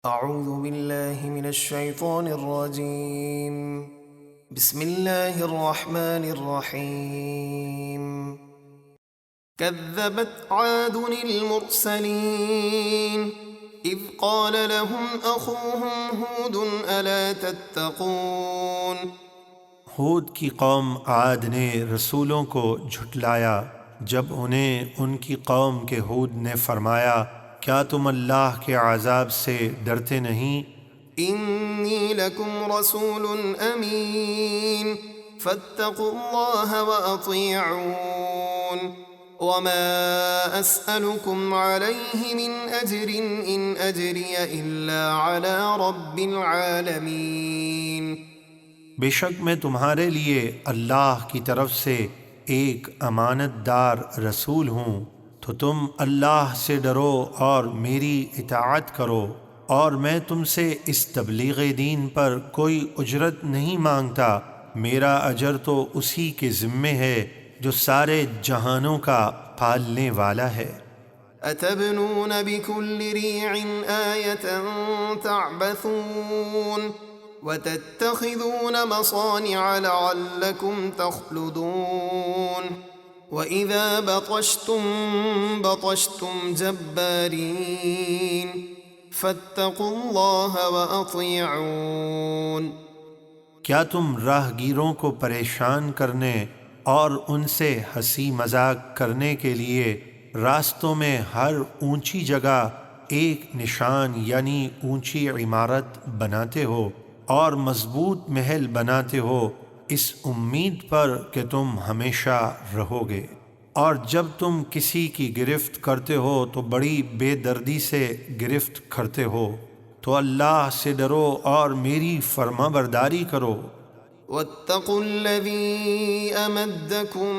اعوذ باللہ من الشیطان الرجیم بسم اللہ الرحمن الرحیم كذبت عاد المرسلین اذ قال لهم اخوهم ہود الا تتقون۔ ہود کی قوم عاد نے رسولوں کو جھٹلایا جب انہیں ان کی قوم کے ہود نے فرمایا کیا تم اللہ کے عذاب سے ڈرتے نہیں؟ انی لکم رسول امین فاتقوا اللہ واطیعون وما اسألکم علیہ من اجر ان اجری الا علی رب العالمین۔ بے شک میں تمہارے لیے اللہ کی طرف سے ایک امانت دار رسول ہوں، تو تم اللہ سے ڈرو اور میری اطاعت کرو، اور میں تم سے اس تبلیغ دین پر کوئی اجرت نہیں مانگتا، میرا اجر تو اسی کے ذمے ہے جو سارے جہانوں کا پالنے والا ہے۔ اتبنون بكل ريع آية تعبثون وتتخذون مصانع لعلكم تخلدون وإذا بطشتم بطشتم جبارين فاتقوا الله وأطيعون۔ کیا تم راہ گیروں کو پریشان کرنے اور ان سے ہنسی مذاق کرنے کے لیے راستوں میں ہر اونچی جگہ ایک نشان یعنی اونچی عمارت بناتے ہو اور مضبوط محل بناتے ہو اس امید پر کہ تم ہمیشہ رہو گے، اور جب تم کسی کی گرفت کرتے ہو تو بڑی بے دردی سے گرفت کرتے ہو، تو اللہ سے ڈرو اور میری فرما برداری کرو۔ واتقوا الذي أمدكم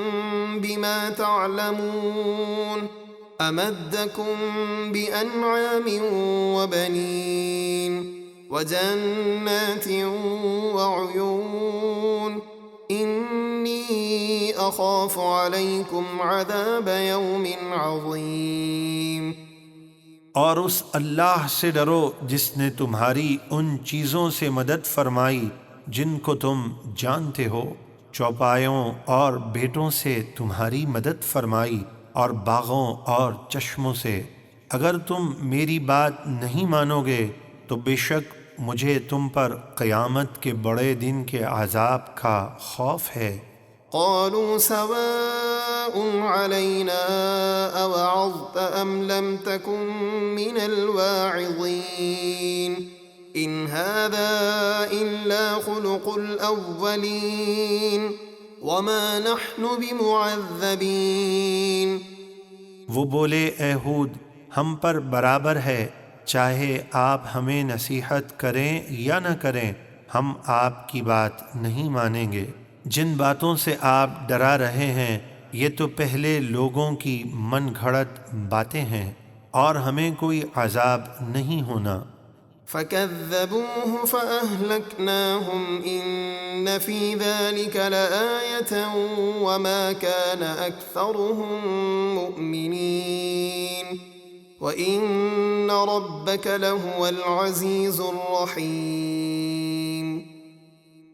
بما تعلمون أمدكم بأنعام وبنين وجنات وعيون إني أخاف عليكم عذاب يوم عظيم۔ اور اس اللہ سے ڈرو جس نے تمہاری ان چیزوں سے مدد فرمائی جن کو تم جانتے ہو، چوپایوں اور بیٹوں سے تمہاری مدد فرمائی اور باغوں اور چشموں سے۔ اگر تم میری بات نہیں مانو گے تو بے شک مجھے تم پر قیامت کے بڑے دن کے عذاب کا خوف ہے۔ قالوا سواء علينا أوعظت أم لم تكن من الواعظين إن هذا إلا خلق الأولين وما نحن بمعذبين۔ وہ بولے اے ہود ہم پر برابر ہے، چاہے آپ ہمیں نصیحت کریں یا نہ کریں ہم آپ کی بات نہیں مانیں گے۔ جن باتوں سے آپ ڈرا رہے ہیں یہ تو پہلے لوگوں کی من گھڑت باتیں ہیں، اور ہمیں کوئی عذاب نہیں ہونا۔ فكذبوه فأهلكناهم إن في ذلك لآية وما كان أكثرهم مؤمنين وإن ربك لهو العزيز الرحيم۔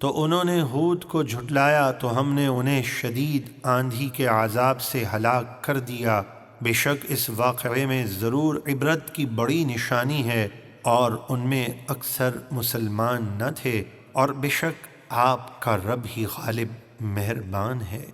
تو انہوں نے ہود کو جھٹلایا تو ہم نے انہیں شدید آندھی کے عذاب سے ہلاک کر دیا، بے شک اس واقعے میں ضرور عبرت کی بڑی نشانی ہے، اور ان میں اکثر مسلمان نہ تھے، اور بے شک آپ کا رب ہی غالب مہربان ہے۔